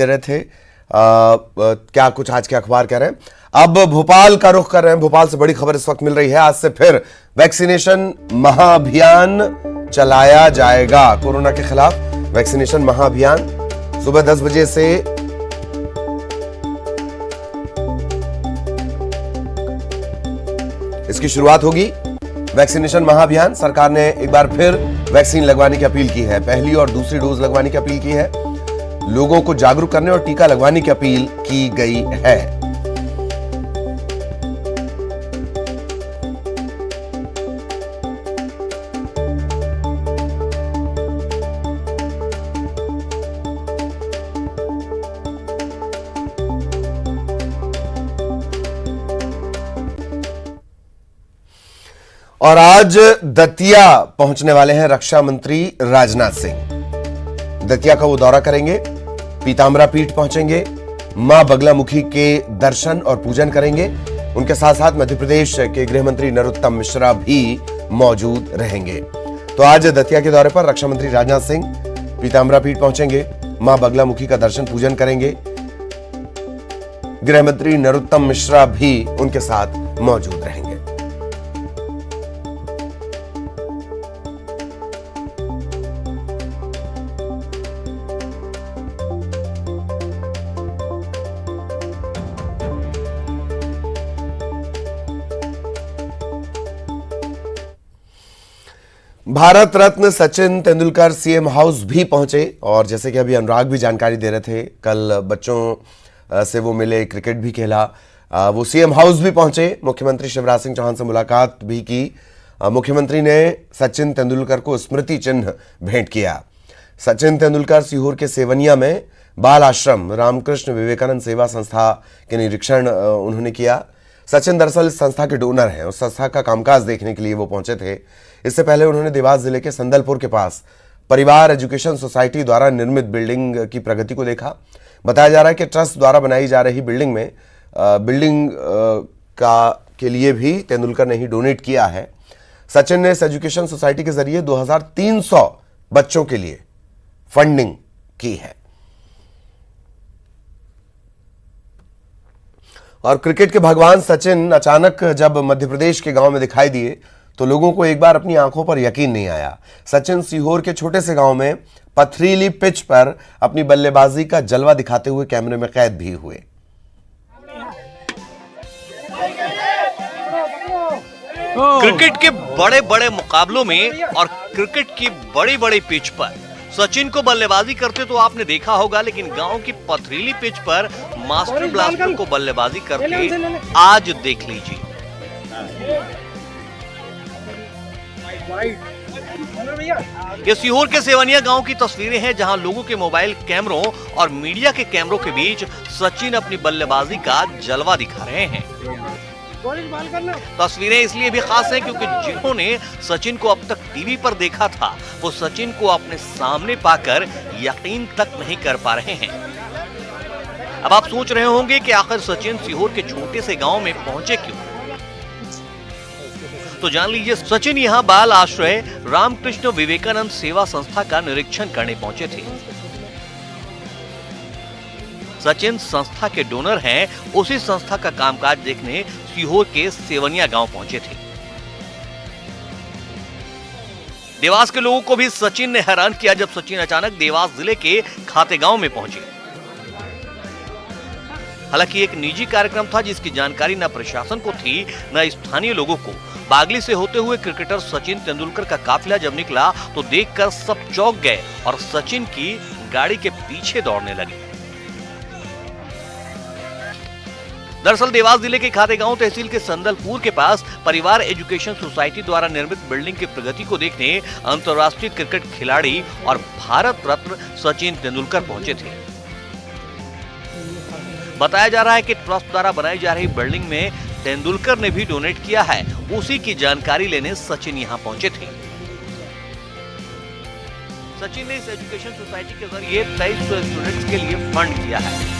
दे रहे थे। क्या कुछ आज के अखबार कह रहे हैं। अब भोपाल का रुख कर रहे हैं। भोपाल से बड़ी खबर इस वक्त मिल रही है। आज से फिर वैक्सीनेशन महाअभियान चलाया जाएगा। कोरोना के खिलाफ वैक्सीनेशन महाअभियान सुबह 10 बजे से इसकी शुरुआत होगी। वैक्सीनेशन महाअभियान, सरकार ने एक बार फिर वैक्सीन लगवाने की अपील की है। पहली और दूसरी डोज लगवाने की अपील की है। लोगों को जागरूक करने और टीका लगवाने की अपील की गई है। और आज दतिया पहुंचने वाले हैं रक्षा मंत्री राजनाथ सिंह। दतिया का वो दौरा करेंगे, पीताम्बरा पीठ पहुंचेंगे, मां बगलामुखी के दर्शन और पूजन करेंगे। उनके साथ साथ मध्य प्रदेश के गृह मंत्री नरोत्तम मिश्रा भी मौजूद रहेंगे। तो आज दतिया के दौरे पर रक्षा मंत्री राजनाथ सिंह पीताम्बरा पीठ पहुंचेंगे, मां बगलामुखी का दर्शन पूजन करेंगे। गृह मंत्री नरोत्तम मिश्रा भी उनके साथ मौजूद रहेंगे। भारत रत्न सचिन तेंदुलकर सीएम हाउस भी पहुंचे। और जैसे कि अभी अनुराग भी जानकारी दे रहे थे, कल बच्चों से वो मिले, क्रिकेट भी खेला। वो सीएम हाउस भी पहुंचे, मुख्यमंत्री शिवराज सिंह चौहान से मुलाकात भी की। मुख्यमंत्री ने सचिन तेंदुलकर को स्मृति चिन्ह भेंट किया। सचिन तेंदुलकर सीहोर के सेवनिया में बाल आश्रम रामकृष्ण विवेकानंद सेवा संस्था के निरीक्षण उन्होंने किया। सचिन दरअसल इस संस्था के डोनर हैं। उस संस्था का कामकाज देखने के लिए वो पहुंचे थे। इससे पहले उन्होंने देवास जिले के संदलपुर के पास परिवार एजुकेशन सोसाइटी द्वारा निर्मित बिल्डिंग की प्रगति को देखा। बताया जा रहा है कि ट्रस्ट द्वारा बनाई जा रही बिल्डिंग में के लिए भी तेंदुलकर ने ही डोनेट किया है। सचिन ने इस एजुकेशन सोसाइटी के जरिए 2300 बच्चों के लिए फंडिंग की है। और क्रिकेट के भगवान सचिन अचानक जब मध्य प्रदेश के गांव में दिखाई दिए तो लोगों को एक बार अपनी आंखों पर यकीन नहीं आया। सचिन सीहोर के छोटे से गांव में पथरीली पिच पर अपनी बल्लेबाजी का जलवा दिखाते हुए कैमरे में कैद भी हुए। क्रिकेट के बड़े बड़े मुकाबलों में और क्रिकेट की बड़ी बड़ी पिच पर सचिन को बल्लेबाजी करते तो आपने देखा होगा, लेकिन गांव की पथरीली पिच पर मास्टर ब्लास्टर को बल्लेबाजी करते आज देख लीजिए। ये सीहोर के सेवनिया गांव की तस्वीरें हैं, जहां लोगों के मोबाइल कैमरों और मीडिया के कैमरों के बीच सचिन अपनी बल्लेबाजी का जलवा दिखा रहे हैं। तस्वीरें इसलिए भी खास हैं क्योंकि जिन्होंने सचिन को अब तक टीवी पर देखा था, वो सचिन को अपने सामने पाकर यकीन तक नहीं कर पा रहे हैं। अब आप सोच रहे होंगे कि आखिर सचिन सीहोर के छोटे से गांव में पहुंचे क्यों? तो जान लीजिए, सचिन यहां बाल आश्रय रामकृष्ण विवेकानंद सेवा संस्था का निरीक्षण करने पहुंचे थे। सचिन संस्था के डोनर हैं। उसी संस्था का कामकाज देखने सीहोर के सेवनिया गांव पहुंचे थे। देवास के लोगों को भी सचिन ने हैरान किया जब सचिन अचानक देवास जिले के खाते गांव में पहुंचे। हालांकि एक निजी कार्यक्रम था जिसकी जानकारी न प्रशासन को थी न स्थानीय लोगों को। बागली से होते हुए क्रिकेटर सचिन तेंदुलकर का काफिला जब निकला तो देखकर सब चौंक गए और सचिन की गाड़ी के पीछे दौड़ने लगे। दरअसल देवास जिले के खातेगांव तहसील के संदलपुर के पास परिवार एजुकेशन सोसाइटी द्वारा निर्मित बिल्डिंग की प्रगति को देखने अंतर्राष्ट्रीय क्रिकेट खिलाड़ी और भारत रत्न सचिन तेंदुलकर पहुंचे थे। बताया जा रहा है कि ट्रस्ट द्वारा बनाई जा रही बिल्डिंग में तेंदुलकर ने भी डोनेट किया है। उसी की जानकारी लेने सचिन यहां पहुंचे थे। सचिन ने इस एजुकेशन सोसाइटी के जरिए 2300 स्टूडेंट्स के लिए फंड किया है।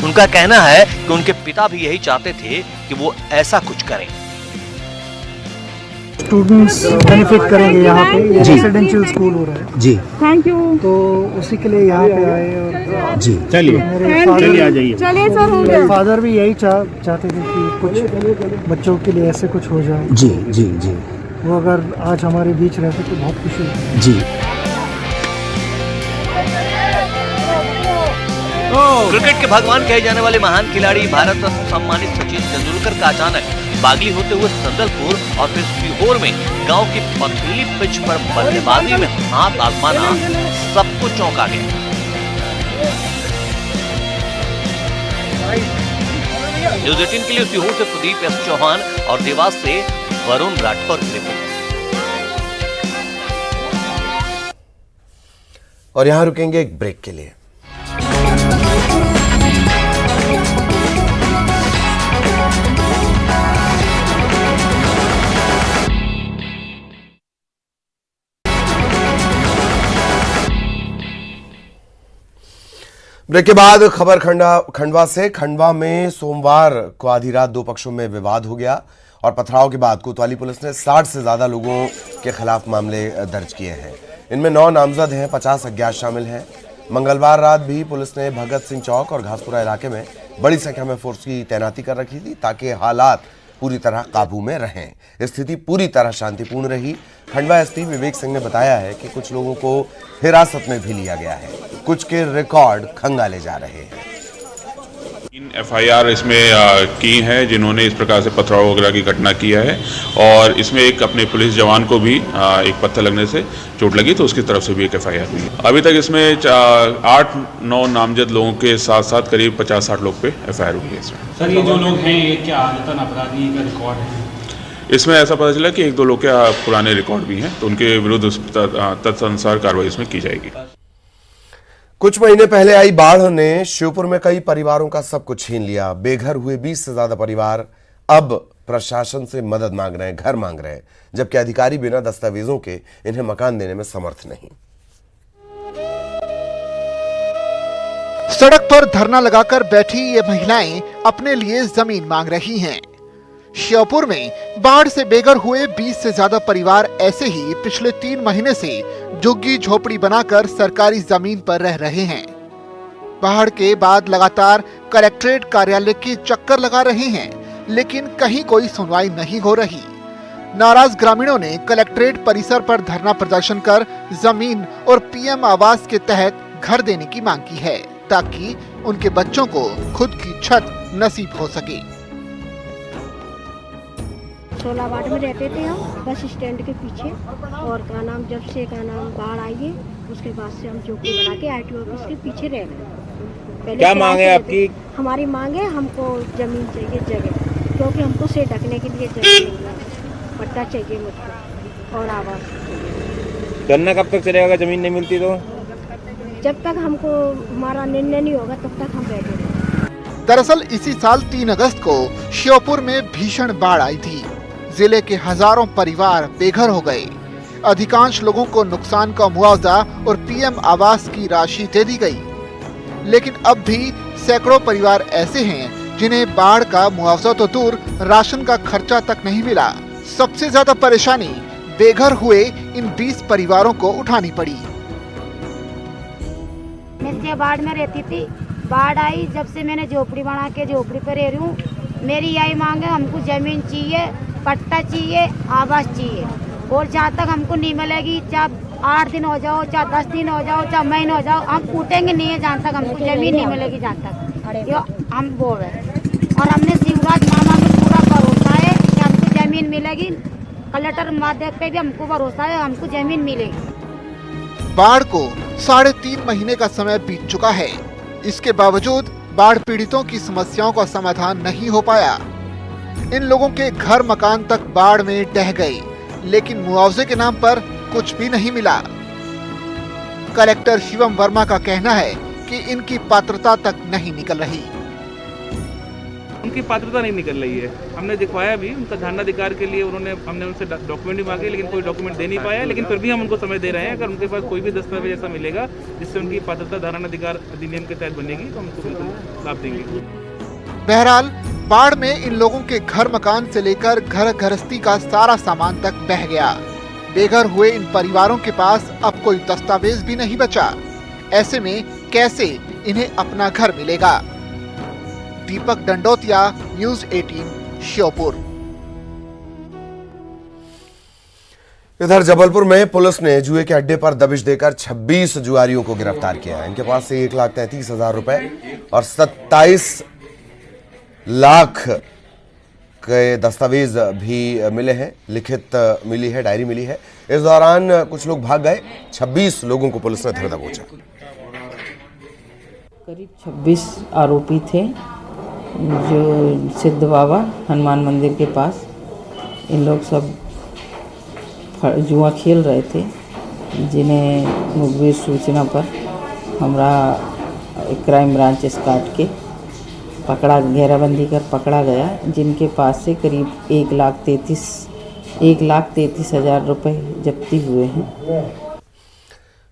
उनका कहना है कि उनके पिता भी यही चाहते थे कि वो ऐसा कुछ करें। स्टूडेंट्स बेनिफिट करेंगे यहाँ पे, ये रेसिडेंशियल स्कूल हो रहा है जी। Thank you. तो उसी के लिए यहाँ पे आए और जी चलिए मेरे फादर चलिए सर हो गया। फादर भी यही चाहते थे कि कुछ बच्चों के लिए ऐसे कुछ हो जाए। जी जी जी वो अगर आज हमारे बीच रहते तो बहुत खुशी होती। जी। क्रिकेट के भगवान कहे जाने वाले महान खिलाड़ी भारत रत्न सम्मानित सचिन तेंदुलकर का अचानक बागली होते हुए संदलपुर और फिर सीहोर में गांव की पथरीली पिच पर बल्लेबाजी में हाथ आजमाना सबको चौंका गया। न्यूज 18 के लिए सीहोर से प्रदीप एस चौहान और देवास से वरुण राठौर की रिपोर्ट। और यहां रुकेंगे एक ब्रेक के लिए। ब्रेक के बाद खबर खंडवा से। खंडवा में सोमवार को आधी रात दो पक्षों में विवाद हो गया और पथराव के बाद कोतवाली पुलिस ने 60 से ज्यादा लोगों के खिलाफ मामले दर्ज किए हैं। इनमें 9 नामजद हैं, 50 अज्ञात शामिल हैं। मंगलवार रात भी पुलिस ने भगत सिंह चौक और घासपुरा इलाके में बड़ी संख्या में फोर्स की तैनाती कर रखी थी ताकि हालात पूरी तरह काबू में रहें। स्थिति पूरी तरह शांतिपूर्ण रही। खंडवा एसपी विवेक सिंह ने बताया है कि कुछ लोगों को हिरासत में भी लिया गया है, कुछ के रिकॉर्ड खंगाले जा रहे हैं। 3 FIR इसमें की हैं जिन्होंने इस प्रकार से पथराव वगैरह की घटना किया है और इसमें एक अपने पुलिस जवान को भी एक पत्थर लगने से चोट लगी तो उसकी तरफ से भी एक FIR हुई है। अभी तक इसमें 8-9 नामजद लोगों के साथ साथ करीब 50-60 लोग पे FIR हुई है। इसमें सर ये जो लोग हैं ये क्या आदतन अपराधी का रिकॉर्ड है? इसमें ऐसा पता चला कि 1-2 लोग के पुराने रिकॉर्ड भी हैं तो उनके विरुद्ध तदनुसार कार्रवाई इसमें की जाएगी। कुछ महीने पहले आई बाढ़ ने श्योपुर में कई परिवारों का सब कुछ छीन लिया। बेघर हुए 20 से ज्यादा परिवार अब प्रशासन से मदद मांग रहे हैं, घर मांग रहे हैं, जबकि अधिकारी बिना दस्तावेजों के इन्हें मकान देने में समर्थ नहीं। सड़क पर धरना लगाकर बैठी ये महिलाएं अपने लिए जमीन मांग रही हैं। श्योपुर में बाढ़ से बेघर हुए 20 से ज्यादा परिवार ऐसे ही पिछले 3 महीने से झुग्गी झोपड़ी बनाकर सरकारी जमीन पर रह रहे हैं। बाढ़ के बाद लगातार कलेक्ट्रेट कार्यालय के चक्कर लगा रहे हैं, लेकिन कहीं कोई सुनवाई नहीं हो रही। नाराज ग्रामीणों ने कलेक्ट्रेट परिसर पर धरना प्रदर्शन कर जमीन और PM आवास के तहत घर देने की मांग की है ताकि उनके बच्चों को खुद की छत नसीब हो सके। 16 वार्ड में रहते थे हम, बस स्टैंड के पीछे। और जब से बाढ़ आई है उसके बाद से हम झोपड़ी बना के ITO ऑफिस के पीछे रह रहे हैं। क्या मांग है आपकी? हमारी मांग है हमको जमीन चाहिए, जगह, क्योंकि हमको से ढकने के लिए जगह नहीं है, पट्टा चाहिए मुझको और आवास। धरना कब तक चलेगा जमीन नहीं मिलती तो? जब तक हमको हमारा निर्णय नहीं होगा तब तक हम बैठे रहेंगे। दरअसल इसी साल 3 अगस्त को श्योपुर में भीषण बाढ़ आई थी। जिले के हजारों परिवार बेघर हो गए। अधिकांश लोगों को नुकसान का मुआवजा और PM आवास की राशि दे दी गई, लेकिन अब भी सैकड़ों परिवार ऐसे हैं जिन्हें बाढ़ का मुआवजा तो दूर, राशन का खर्चा तक नहीं मिला। सबसे ज्यादा परेशानी बेघर हुए इन 20 परिवारों को उठानी पड़ी। मैं बाढ़ में रहती थी, बाढ़ आई जब से मैंने झोपड़ी बना के झोपड़ी पर रह रही हूँ। मेरी यही मांग है, हमको जमीन चाहिए, पट्टा चाहिए, आवास चाहिए। और जहाँ तक हमको नहीं मिलेगी, चाहे 8 दिन हो जाओ, चाहे 10 दिन हो जाओ, चाहे महीने हो जाओ, हम उठेंगे नहीं है जहाँ तक हमको जमीन नहीं मिलेगी। जहाँ तक यो हम बोल रहे हैं और हमने शिवराज मामा में पूरा भरोसा है कि हमको जमीन मिलेगी। कलेक्टर माध्यम पे भी हमको भरोसा है, हमको जमीन मिलेगी। बाढ़ को 3.5 महीने का समय बीत चुका है। इसके बावजूद बाढ़ पीड़ितों की समस्याओं का समाधान नहीं हो पाया। इन लोगों के घर मकान तक बाढ़ में ढह गए, लेकिन मुआवजे के नाम पर कुछ भी नहीं मिला। कलेक्टर शिवम वर्मा का कहना है कि इनकी पात्रता तक नहीं निकल रही। उनकी पात्रता नहीं निकल रही है। हमने दिखवाया भी उनका धारणाधिकार के लिए, हमने उनसे डॉक्यूमेंट भी मांगे लेकिन कोई डॉक्यूमेंट दे नहीं पाया। लेकिन फिर भी हम उनको समय दे रहे हैं, अगर उनके पास कोई भी दस्तावेज ऐसा मिलेगा जिससे उनकी पात्रता धारणाधिकार अधिनियम के तहत बनेगी तो हम उनको बिल्कुल लाभ देंगे। बहरहाल बाढ़ में इन लोगों के घर मकान से लेकर घर गृहस्थी का सारा सामान तक बह गया। बेघर हुए इन परिवारों के पास अब कोई दस्तावेज भी नहीं बचा। ऐसे में कैसे इन्हें अपना घर मिलेगा? दीपक डंडोतिया, न्यूज़ 18, श्योपुर। इधर जबलपुर में पुलिस ने जुए के अड्डे पर दबिश देकर 26 जुआरियों को गिरफ्तार किया है। इनके पास से 1,33,000 रुपए और 27 लाख के दस्तावेज भी मिले हैं, लिखित मिली है, डायरी मिली है। इस दौरान कुछ लोग भाग गए। 26 लोगों को पुलिस ने धर दबोचा। करीब 26 आरोपी थे जो सिद्ध बाबा हनुमान मंदिर के पास, इन लोग सब जुआ खेल रहे थे, जिन्हें मुखबिर सूचना पर हमारा क्राइम ब्रांच स्काट के पकड़ा, घेराबंदी कर पकड़ा गया, जिनके पास से करीब 1,33,000 रुपए जब्ती हुए हैं।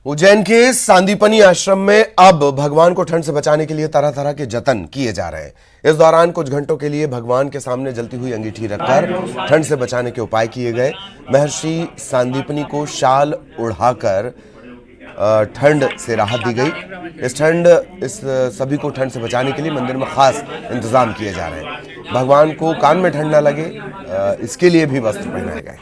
उज्जैन के सांदीपनी आश्रम में अब भगवान को ठंड से बचाने के लिए तरह तरह के जतन किए जा रहे हैं। इस दौरान कुछ घंटों के लिए भगवान के सामने जलती हुई अंगीठी रखकर ठंड से बचाने के उपाय किए गए। महर्षि सांदीपनी को शाल उड़ाकर ठंड से राहत दी गई। इस सभी को ठंड से बचाने के लिए मंदिर में खास इंतजाम किए जा रहे हैं। भगवान को कान में ठंड न लगे, इसके लिए भी वस्त्र पहनाए गए।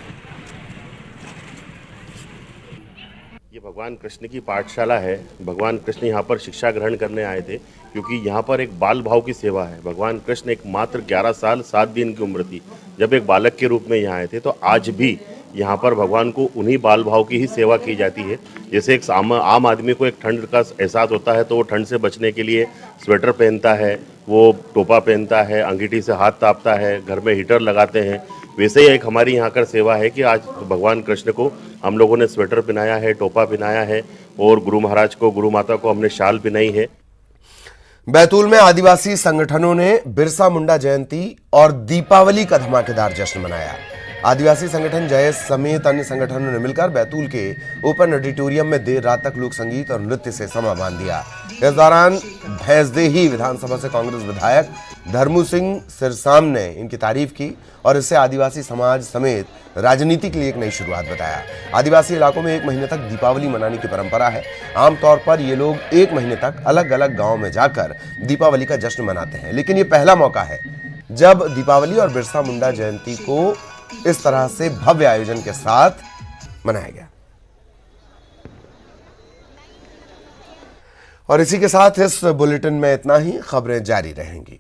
ये भगवान कृष्ण की पाठशाला है। भगवान कृष्ण यहाँ पर शिक्षा ग्रहण करने आए थे, क्योंकि यहाँ पर एक बाल भाव की सेवा है। भगवान कृष्ण एक मात्र 11 साल 7 दिन की उम्र थी जब एक बालक के रूप में यहाँ आए थे। तो आज भी यहाँ पर भगवान को उन्हीं बाल भाव की ही सेवा की जाती है। जैसे एक आम आदमी को एक ठंड का एहसास होता है तो वो ठंड से बचने के लिए स्वेटर पहनता है, वो टोपा पहनता है, अंगीठी से हाथ तापता है, घर में हीटर लगाते हैं। वैसे ही एक हमारी यहाँ कर सेवा है कि आज भगवान कृष्ण को हम लोगों ने स्वेटर पहनाया है, टोपा पहनाया है, और गुरु महाराज को, गुरु माता को हमने शाल पहनाई है। बैतूल में आदिवासी संगठनों ने बिरसा मुंडा जयंती और दीपावली का धमाकेदार जश्न मनाया। आदिवासी संगठन जयस समेत अन्य संगठनों ने मिलकर बैतूल के ओपन ऑडिटोरियम में देर रात तक लोक संगीत और नृत्य से समा बांध दिया। इस दौरान भैंसदेही विधानसभा से कांग्रेस विधायक धर्मू सिंह सिरसाम ने इनकी तारीफ की और इसे आदिवासी समाज समेत राजनीति के लिए एक नई शुरुआत बताया। आदिवासी इलाकों में 1 महीने तक दीपावली मनाने की परंपरा है। आमतौर पर ये लोग 1 महीने तक अलग अलग गांव में जाकर दीपावली का जश्न मनाते हैं, लेकिन ये पहला मौका है जब दीपावली और बिरसा मुंडा जयंती को इस तरह से भव्य आयोजन के साथ मनाया गया। और इसी के साथ इस बुलेटिन में इतना ही। खबरें जारी रहेंगी।